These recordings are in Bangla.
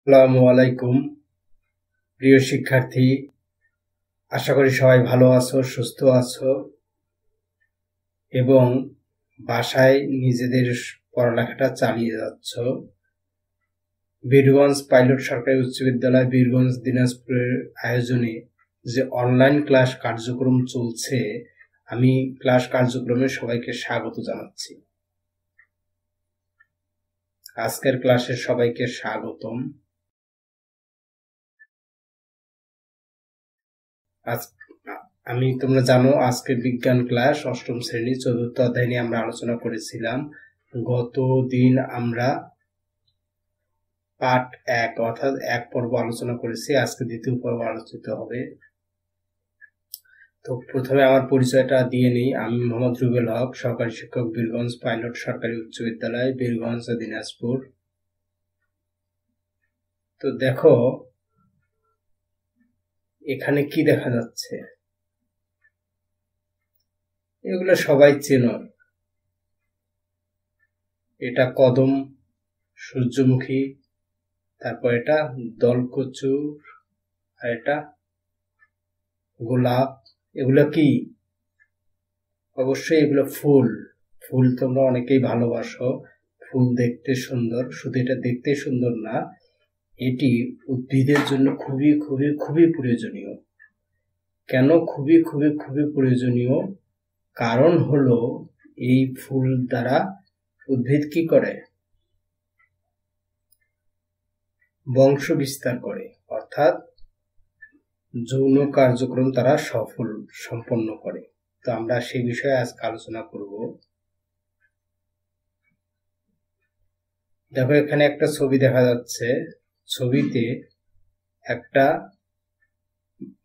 আসসালামু আলাইকুম প্রিয় শিক্ষার্থী, আশা করি সবাই ভালো আছো, সুস্থ আছো এবং বাসায় নিজেদের পড়ালেখাটা চালিয়ে যাচ্ছ। বীরগঞ্জ পাইলট সরকারি উচ্চ বিদ্যালয় বীরগঞ্জ দিনাজপুরের আয়োজনে যে অনলাইন ক্লাস কার্যক্রম চলছে, আমি ক্লাস কার্যক্রমে সবাইকে স্বাগত জানাচ্ছি। আজকের ক্লাসে সবাইকে স্বাগতম। তোমরা জানো আজকে বিজ্ঞান ক্লাস অষ্টম শ্রেণী চতুর্থ অধ্যায় নিয়ে আমরা আলোচনা করেছিলাম। গত দিন আমরা পার্ট 1 অর্থাৎ 1 পর্ব আলোচনা করেছি, আজকে দ্বিতীয় পর্ব আলোচিত হবে। তো প্রথমে আমার পরিচয়টা দিয়ে নিই। আমি মোহাম্মদ রুবেল হক, সহকারী শিক্ষক, বীরগঞ্জ পাইলট সরকারি উচ্চ বিদ্যালয়, বীরগঞ্জ, দিনাজপুর। তো দেখো এখানে কি দেখা যাচ্ছে, এগুলো সবাই চেনো। এটা কদম, সূর্যমুখী, তারপর এটা দলকচু, আর এটা গোলাপ। এগুলো কি? অবশ্যই এগুলো ফুল। ফুল তোমরা অনেকেই ভালোবাসো, ফুল দেখতে সুন্দর। শুধু এটা দেখতে সুন্দর না, এটি উদ্ভিদের জন্য খুবই খুবই খুবই প্রয়োজনীয়। কেন খুবই খুবই খুবই প্রয়োজনীয়? কারণ হলো এই ফুল দ্বারা উদ্ভিদ কি করে? বংশ বিস্তার করে, অর্থাৎ যৌন কার্যক্রম তারা সম্পন্ন করে। তো আমরা সেই বিষয়ে আজকে আলোচনা করব। দেখো এখানে একটা ছবি দেখা যাচ্ছে। ছবিতে একটা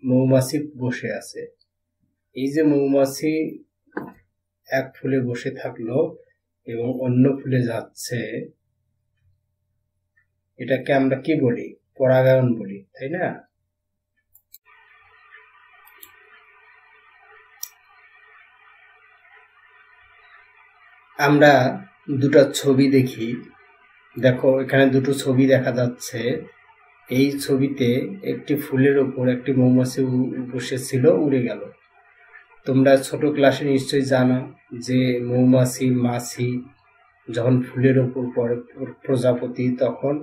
মৌমাছি বসে আছে। এই যে মৌমাছি এক ফুলে বসে থাকলো এবং অন্য ফুলে যাচ্ছে, এটাকে আমরা কি বলি? পরাগায়ন বলি, তাই না? আমরা দুটো ছবি দেখি। দেখো এখানে দুটো ছবি দেখা যাচ্ছে। এই ছবিতে একটি ফুলের উপর একটি মৌমাছি বসেছিল, উড়ে গেল। তোমরা ছোট ক্লাসে নিশ্চয়ই জানো যে মৌমাছি, মাছি যখন ফুলের উপর পড়ে প্রজাপতি, তখন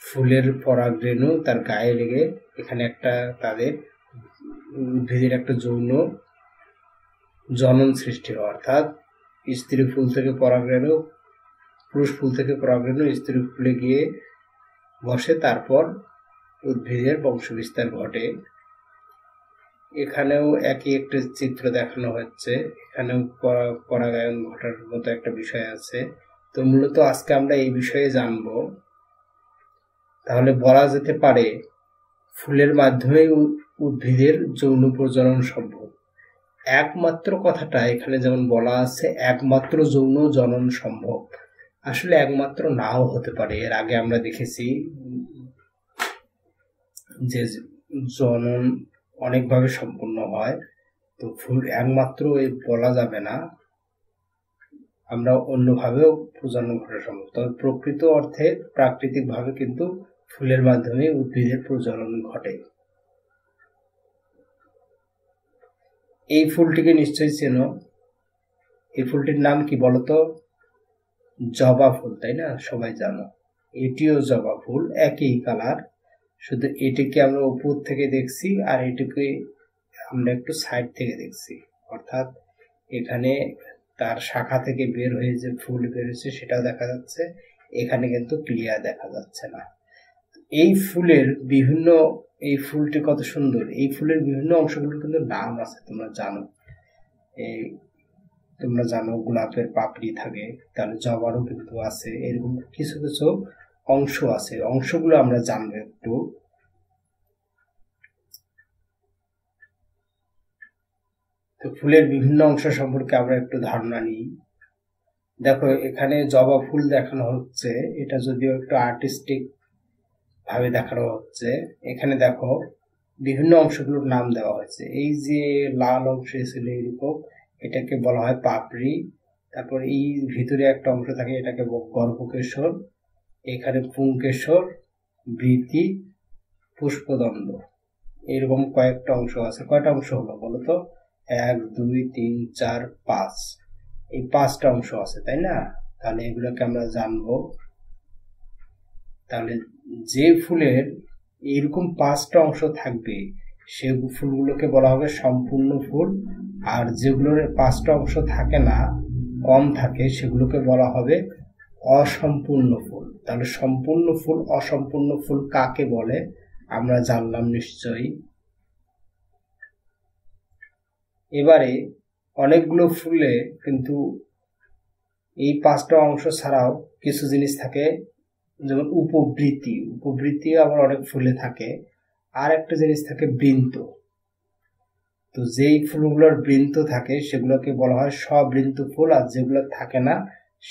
ফুলের পরাগরেণু তার গায়ে লেগে এখানে একটা তাদের উদ্ভিদের একটা যৌন জনন সৃষ্টি হয়। অর্থাৎ স্ত্রী ফুল থেকে পরাগরেণু, পুরুষ ফুল থেকে পরাগরেণু স্ত্রী ফুলে গিয়ে বসে, তারপর উদ্ভিদের বংশবিস্তার ঘটে। এখানেও একই একটা চিত্র দেখানো হচ্ছে, এখানেও পরাগায়ন ঘটার মতো একটা বিষয় আছে। তো মূলত আজকে আমরা এই বিষয়ে জানব। তাহলে বলা যেতে পারে ফুলের মাধ্যমে উদ্ভিদের যৌন প্রজনন সম্ভব। একমাত্র কথাটা এখানে যেমন বলা আছে, একমাত্র যৌন জনন সম্ভব। আসলে একমাত্র নাও হতে পারে। এর আগে আমরা দেখেছি যে জনন অনেকভাবে সম্পন্ন হয়। তো ফুল একমাত্র বলা যাবে না, আমরা অন্যভাবেও প্রজনন ঘটা সম্ভব। তবে প্রকৃত অর্থে প্রাকৃতিকভাবে কিন্তু ফুলের মাধ্যমে উদ্ভিদের প্রজনন ঘটে। এই ফুলটিকে নিশ্চয়ই চেনো। এই ফুলটির নাম কি বলতো? জবা ফুল, তাই না? সবাই জানো। এটিও জবা ফুল, একই কালার, শুধু এটিকে আমরা উপর থেকে দেখছি আর এটিকে আমরা একটু সাইড থেকে দেখছি। অর্থাৎ এখানে তার শাখা থেকে বের হয়ে যে ফুল বেরোচ্ছে সেটাও দেখা যাচ্ছে, এখানে কিন্তু ক্লিয়ার দেখা যাচ্ছে না। এই ফুলটি কত সুন্দর। এই ফুলের বিভিন্ন অংশগুলোর কিন্তু নাম আছে, তোমরা জানো গোলাপের পাপড়ি থাকে, তাহলে জবারও কিন্তু আছে। এরকম কিছু কিছু অংশ আছে, অংশগুলো আমরা জানবো একটু। তো ফুলের বিভিন্ন অংশ সম্পর্কে আমরা একটু ধারণা নিই। দেখো এখানে জবা ফুল দেখানো হচ্ছে, এটা যদিও একটু আর্টিস্টিক ভাবে দেখানো হচ্ছে। এখানে দেখো বিভিন্ন অংশগুলোর নাম দেওয়া হয়েছে। এই যে লাল অংশ ছিল এরকম, এটাকে বলা হয় পাপড়ি। তারপর এই ভিতরে একটা অংশ থাকে, এটাকে গর্ভকেশর। এখানে পুংকেশর, বৃতি, পুষ্পদণ্ড, এরকম কয়েকটা অংশ আছে। কয়টা অংশ হলো বলো তো? 1 2 3 4 5, এই 5টা অংশ আছে, তাই না? তাহলে এগুলোকে আমরা জানবো। তাহলে যে ফুলের এরকম 5টা অংশ থাকবে সেই ফুলগুলোকে বলা হবে সম্পূর্ণ ফুল, আর যেগুলোর 5টা অংশ থাকে না, কম থাকে, সেগুলোকে বলা হবে অসম্পূর্ণ ফুল। তাহলে সম্পূর্ণ ফুল, অসম্পূর্ণ ফুল কাকে বলে আমরা জানলাম নিশ্চয়ই। এবারে অনেকগুলো ফুলে কিন্তু এই 5টা অংশ ছাড়াও কিছু জিনিস থাকে, যেমন উপবৃত্তি। উপবৃত্তি আবার অনেক ফুলে থাকে। আর একটা জিনিস থাকে বৃন্ত। তো যেই ফুলগুলোর বৃন্ত থাকে সেগুলোকে বলা হয় সবৃন্ত ফুল, আর যেগুলো থাকে না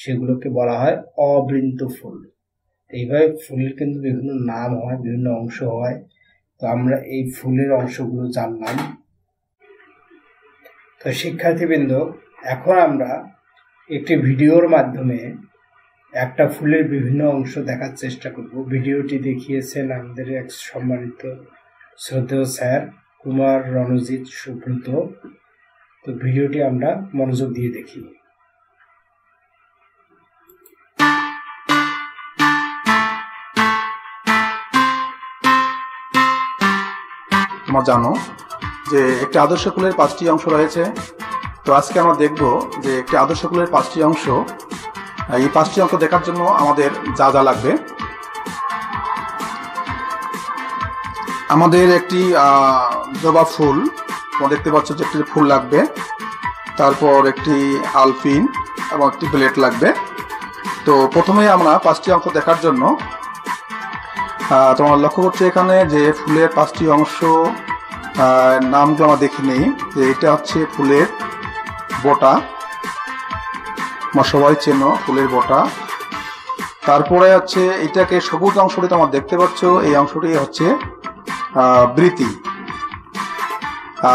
সেগুলোকে বলা হয় অবৃন্ত ফুল। এইভাবে ফুলের কিন্তু বিভিন্ন নাম হয়, বিভিন্ন অংশ হয়। তো আমরা এই ফুলের অংশগুলো জানলাম। তো শিক্ষার্থীবৃন্দ, এখন আমরা একটি ভিডিওর মাধ্যমে একটা ফুলের বিভিন্ন অংশ দেখার চেষ্টা করব। ভিডিওটি দেখিয়েছেন আমাদের এক সম্মানিত শ্রদ্ধেয় স্যার কুমার রণজিৎ সুব্রত। তো ভিডিওটি আমরা মনোযোগ দিয়ে দেখি। তোমরা জানো যে একটি আদর্শ ফুলের 5টি অংশ রয়েছে। তো আজকে আমরা দেখব যে একটি আদর্শ ফুলের 5টি অংশ। এই 5টি অংশ দেখার জন্য আমাদের যা যা লাগবে, আমাদের একটি জবা ফুল, তোমরা দেখতে পাচ্ছ যে একটি ফুল লাগবে, তারপর একটি আলপিন এবং একটি প্লেট লাগবে। তো প্রথমে আমরা 5টি অংশ দেখার জন্য তোমরা লক্ষ্য করছো এখানে যে ফুলের 5টি অংশ নামগুলো আমরা দেখে নিই। যে এটা হচ্ছে ফুলের বোটা, আমরা সবাই চেনো ফুলের বোটা। তারপরে হচ্ছে এটাকে সবুজ অংশটি তোমরা দেখতে পাচ্ছ, এই অংশটি হচ্ছে বৃতি,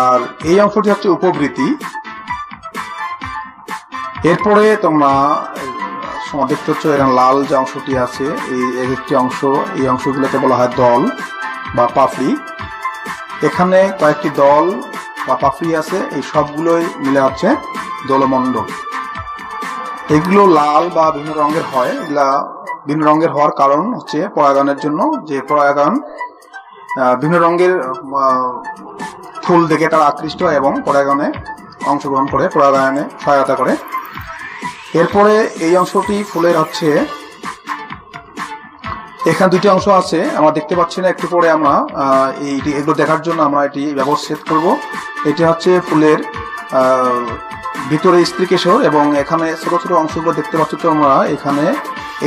আর এই অংশটি হচ্ছে উপবৃতি। এরপরে তোমরা দেখতে পাচ্ছ এখানে লাল যে অংশটি আছে, এই একটি অংশ, এই অংশগুলোকে বলা হয় দল বা পাপড়ি। এখানে কয়েকটি দল বা পাপড়ি আছে, এই সবগুলোই মিলে হচ্ছে দলমণ্ডল। এগুলো লাল বা ভিন্ন রঙের হয়। এগুলা ভিন্ন রঙের হওয়ার কারণ হচ্ছে পরাগায়নের জন্য, যে পরাগায়ন ভিন্ন রঙের ফুল দেখে তারা আকৃষ্ট হয় এবং পরাগায়নে অংশগ্রহণ করে, পরাগায়নে সহায়তা করে। এরপরে এই অংশটি ফুলের হচ্ছে, এখানে 2টি অংশ আছে আমরা দেখতে পাচ্ছি না, একটু পরে আমরা এগুলো দেখার জন্য আমরা এটি ব্যবচ্ছেদ করব। এটি হচ্ছে ফুলের ভিতরে স্ত্রীকেশর, এবং এখানে ছোট ছোট অংশগুলো দেখতে পাচ্ছ তোমরা। এখানে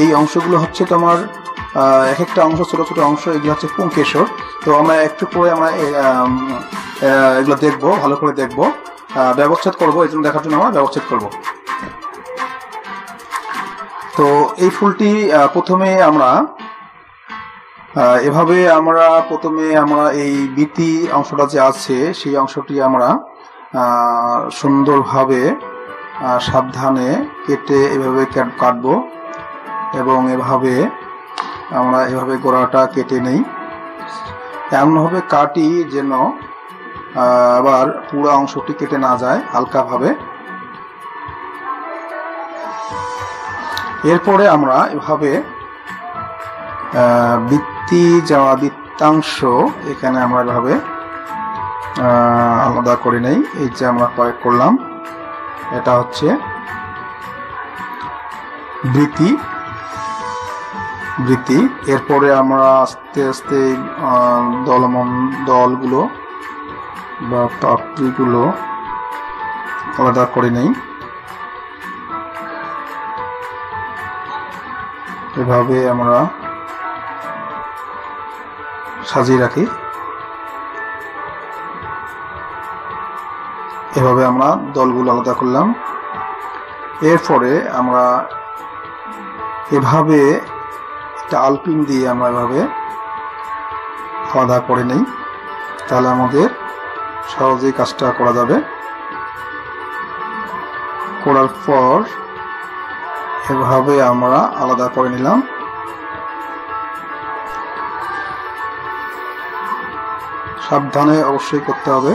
এই অংশগুলো হচ্ছে তোমার এক একটা অংশ, ছোট ছোট অংশ, এগুলো হচ্ছে পুংকেশর। তো আমরা একটু পরে আমরা এগুলো দেখবো, ভালো করে দেখবো, ব্যবচ্ছেদ করবো, এই জন্য দেখার জন্য আমরা ব্যবচ্ছেদ করবো। তো এই ফুলটি প্রথমে আমরা এভাবে প্রথমে এই বৃতি অংশটা যে আছে সেই অংশটি আমরা সুন্দরভাবে সাবধানে কেটে এভাবে কাটবো, এবং এভাবে আমরা এভাবে গোড়াটা কেটে নেই। এমনভাবে কাটি যেন আবার পুরো অংশটি কেটে না যায়, হালকাভাবে। এরপরে আমরা এভাবে বৃত্তাংশ এখানে আমরা এভাবে আলাদা করে নেই। এই যে আমরা কয়েক করলাম, এটা হচ্ছে বৃত্তি। এরপরে আমরা আস্তে আস্তে দলগুলো বা পাপড়িগুলো আলাদা করে নেই। এভাবে আমরা সাজিয়ে রাখি। এভাবে আমরা দলগুলো আলাদা করলাম। এরপরে আমরা এভাবে একটা আলপিন দিয়ে আমরা এভাবে আলাদা করে নেই, তাহলে আমাদের সহজেই কাজটা করা যাবে। করার পর এভাবে আমরা আলাদা করে নিলাম। সাবধানে অবশ্যই করতে হবে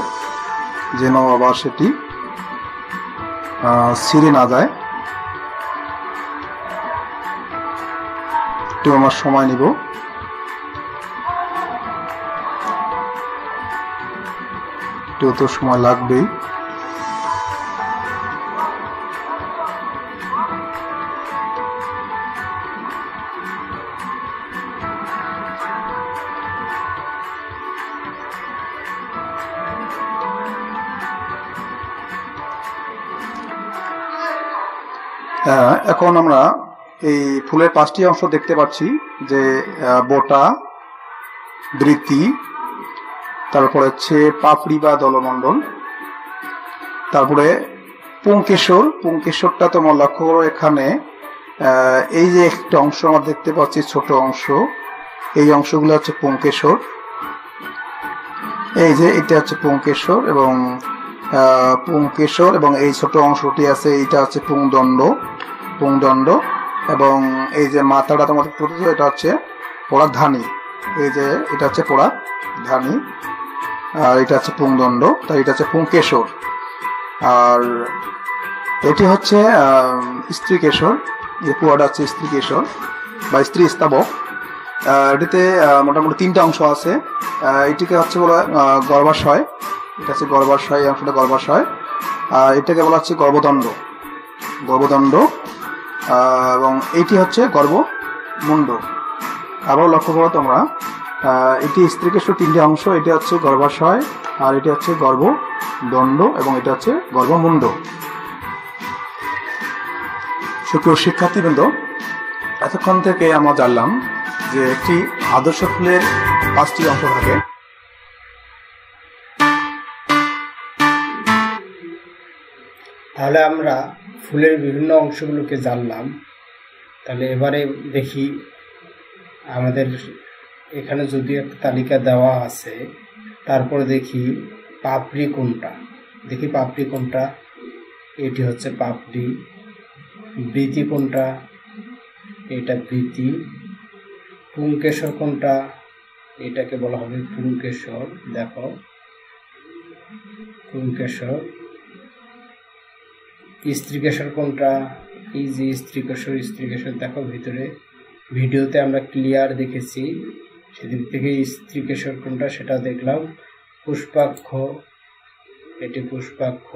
যেন আবার সেটি ছিঁড়ে না যায়। একটু আমার সময় নিব। একটু তো সময় লাগবেই। এখন আমরা এই ফুলের 5টি অংশ দেখতে পাচ্ছি, যে বোটা, বৃতি, তারপরে হচ্ছে পাপড়ি বা দলমণ্ডল, তারপরে পুংকেশর। পুংকেশরটা তোমার লক্ষ্য করো, এখানে এই যে একটা অংশ আমরা দেখতে পাচ্ছি, ছোট অংশ, এই অংশগুলো হচ্ছে পুংকেশর। এই যে এটা হচ্ছে পুংকেশর এবং পুংকেশর, এবং এই ছোট অংশটি আছে, এইটা হচ্ছে পুংদণ্ড। পুংদণ্ড এবং এই যে মাথাটা তোমার এটা হচ্ছে পরাগধানী। এই যে এটা হচ্ছে পরাগধানী, আর এটা হচ্ছে পুংদণ্ড, তাই এটা হচ্ছে পুংকেশর। আর এটি হচ্ছে স্ত্রীকেশর। যে পুয়াটা হচ্ছে স্ত্রীকেশর বা স্ত্রী স্তাবক। এটিতে মোটামুটি 3টা অংশ আছে। এটিকে হচ্ছে বলা গর্ভাশয়। এটা হচ্ছে গর্ভাশয়, এই অংশটা গর্ভাশয়। এটাকে বলা হচ্ছে গর্ভদণ্ড। গর্ভদণ্ড এবং এইটি হচ্ছে গর্ভমুণ্ড। আবার লক্ষ্য করো তোমরা, এটি স্ত্রীকেশর 3টে অংশ। এটি হচ্ছে গর্ভাশয়, আর এটি হচ্ছে গর্ভদণ্ড, এবং এটা হচ্ছে গর্ভমুণ্ড। সুপ্রিয় শিক্ষার্থীবৃন্দ, এতক্ষণ থেকে আমরা জানলাম যে একটি আদর্শ ফুলের 5টি অংশ থাকে। তাহলে আমরা ফুলের বিভিন্ন অংশগুলোকে জানলাম। তাহলে এবারে দেখি, আমাদের এখানে যদি একটা তালিকা দেওয়া আছে, তারপরে দেখি পাপড়ি কোনটা। দেখি পাপড়ি কোনটা, এটি হচ্ছে পাপড়ি। বৃতি কোনটা, এটা বৃতি। পুংকেশর কোনটা, এটাকে বলা হবে পুংকেশর। দেখো পুংকেশর। স্ত্রীকেশর কোনটা, এই যে স্ত্রীকেশর। স্ত্রীকেশর দেখো ভিতরে ভিডিওতে আমরা ক্লিয়ার দেখেছি, সেদিক থেকে স্ত্রীকেশর কোনটা সেটা দেখলাম। পুষ্পাক্ষ, এটি পুষ্পাক্ষ।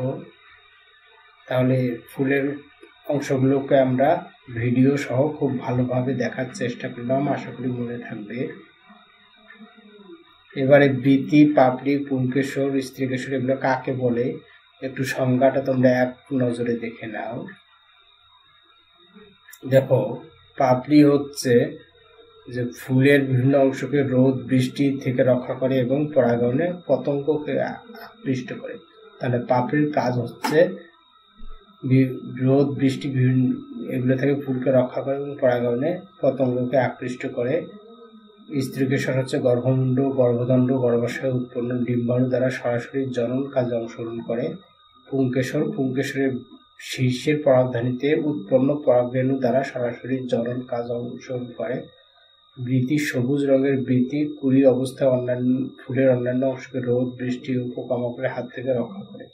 তাহলে ফুলের অংশগুলোকে আমরা ভিডিও সহ খুব ভালোভাবে দেখার চেষ্টা করলাম, আশা করি মনে থাকবে। এবারে বৃতি, পাপড়ি, পুংকেশর, স্ত্রীকেশর এগুলো কাকে বলে একটু সংজ্ঞাটা তোমরা এক নজরে দেখে নাও। দেখো, পাপড়ি হচ্ছে যে ফুলের বিভিন্ন অংশকে রোদ বৃষ্টি থেকে রক্ষা করে এবং পরাগায়নে পতঙ্গকে আকৃষ্ট করে। তাহলে পাপড়ির কাজ হচ্ছে রোদ বৃষ্টি এগুলো থেকে ফুলকে রক্ষা করে এবং পরাগায়নে পতঙ্গকে আকৃষ্ট করে। স্ত্রীকেশর হচ্ছে গর্ভমুণ্ড, গর্ভদণ্ড, গর্ভাশয়ে উৎপন্ন ডিম্বাণু দ্বারা সরাসরি জনন কাজে অংশগ্রহণ করে। পুংকেশর, পুংকেশরের শীর্ষের পরাগধানীতে উৎপন্ন পরাগরেণু দ্বারা সরাসরি জনন কাজ অংশগ্রহণ করে। বৃতি, সবুজ রঙের বৃতি কুড়ি অবস্থায় ফুলের অন্যান্য অংশকে রোদ বৃষ্টি ও পোকামাকড়ের হাত থেকে রক্ষা করে।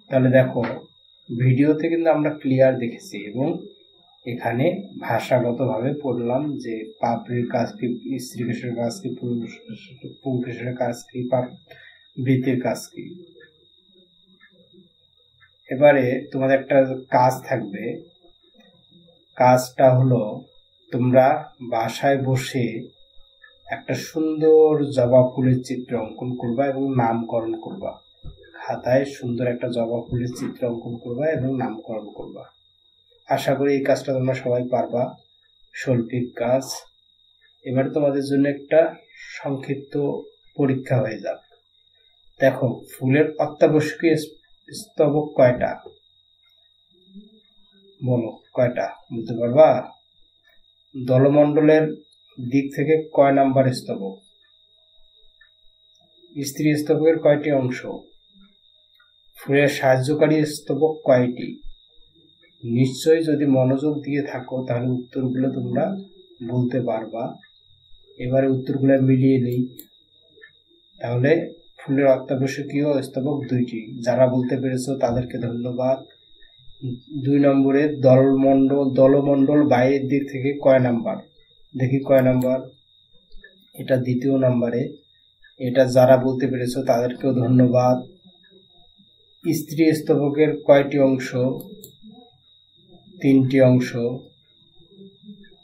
তাহলে দেখো, ভিডিওতে কিন্তু আমরা ক্লিয়ার দেখেছি এবং এখানে ভাষাগতভাবে পড়লাম যে পাপড়ির কাজ কি, স্ত্রীকেশরের কাজ কি, পুংকেশরের কাজ কি, বৃতির কাজ কি। এবারে তোমাদের একটা কাজ থাকবে। কাজটা হলো, তোমরা বাসায় বসে একটা সুন্দর জবা ফুলের চিত্র অঙ্কন করবা এবং নামকরণ করবা। খাতায় সুন্দর একটা জবা ফুলের চিত্র অঙ্কন করবা এবং নামকরণ করবা। আশা করি এই কাজটা তোমরা সবাই পারবা, শৈল্পিক কাজ। এবারে তোমাদের জন্য একটা সংক্ষিপ্ত পরীক্ষা হয়ে যাক। দেখো, ফুলের অত্যাবশ্যকীয় স্তবক কয়টা? বলো কয়টা, বুঝতে পারবা? দলমণ্ডলের দিক থেকে কয় নাম্বার স্তবক? স্ত্রী স্তবকের কয়টি অংশ? ফুলের সাহায্যকারী স্তবক কয়টি? নিশ্চয়ই যদি মনোযোগ দিয়ে থাকো তাহলে উত্তরগুলো তোমরা বলতে পারবা। এবারে উত্তরগুলো মিলিয়ে নেই। তাহলে ফুলের অত্যাবশ্যকীয় স্তবক 2টি। যারা বলতে পেরেছো তাদেরকে ধন্যবাদ। 2 নম্বরে দলমণ্ডল বাইরের দিক থেকে কয় নাম্বার? দেখি কয় নাম্বার। এটা 2য় নম্বরে। এটা যারা বলতে পেরেছো তাদেরকেও ধন্যবাদ। স্ত্রী স্তবকের কয়টি অংশ? 3টি অংশ।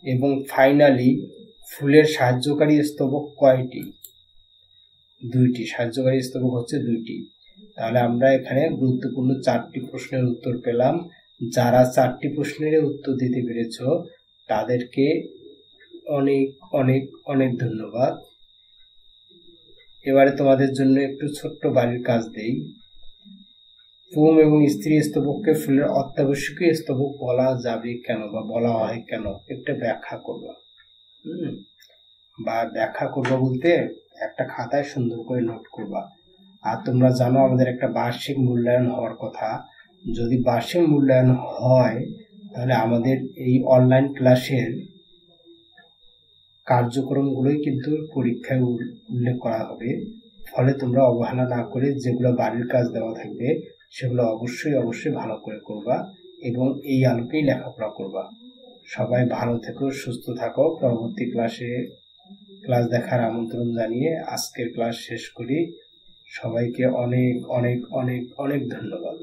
এবং ফাইনালি ফুলের সাহায্যকারী স্তবক কয়টি? 2টি। সাহায্যকারী স্তবক হচ্ছে 2টি। তাহলে আমরা এখানে গুরুত্বপূর্ণ 4টি প্রশ্নের উত্তর পেলাম। যারা 4টি প্রশ্নের উত্তর দিতে পেরেছো তাদেরকে অনেক অনেক অনেক ধন্যবাদ। এবারে তোমাদের জন্য একটু ছোট্ট বাড়ির কাজ দেই। পুং এবং স্ত্রী স্তবককে ফুলের অত্যাবশ্যকীয় স্তবক বলা যাবে কেন বা বলা হয় কেন, একটা ব্যাখ্যা করবা। বা ব্যাখ্যা করবা বলতে একটা খাতায় সুন্দর করে নোট করবা। আর তোমরা জানো আমাদের একটা বার্ষিক মূল্যায়ন হওয়ার কথা। যদি বার্ষিক মূল্যায়ন হয় তাহলে আমাদের এই অনলাইন ক্লাসের কার্যক্রমগুলোই কিন্তু পরীক্ষায় উল্লেখ করা হবে। ফলে তোমরা অবহেলা না করে যেগুলো বাড়ির কাজ দেওয়া থাকবে সেগুলো অবশ্যই অবশ্যই ভালো করে করবা এবং এই আলোকেই লেখাপড়া করবা। সবাই ভালো থেকো, সুস্থ থাকো। পরবর্তী ক্লাস দেখার আমন্ত্রণ জানিয়ে আজকের ক্লাস শেষ করি। সবাইকে অনেক অনেক অনেক অনেক ধন্যবাদ।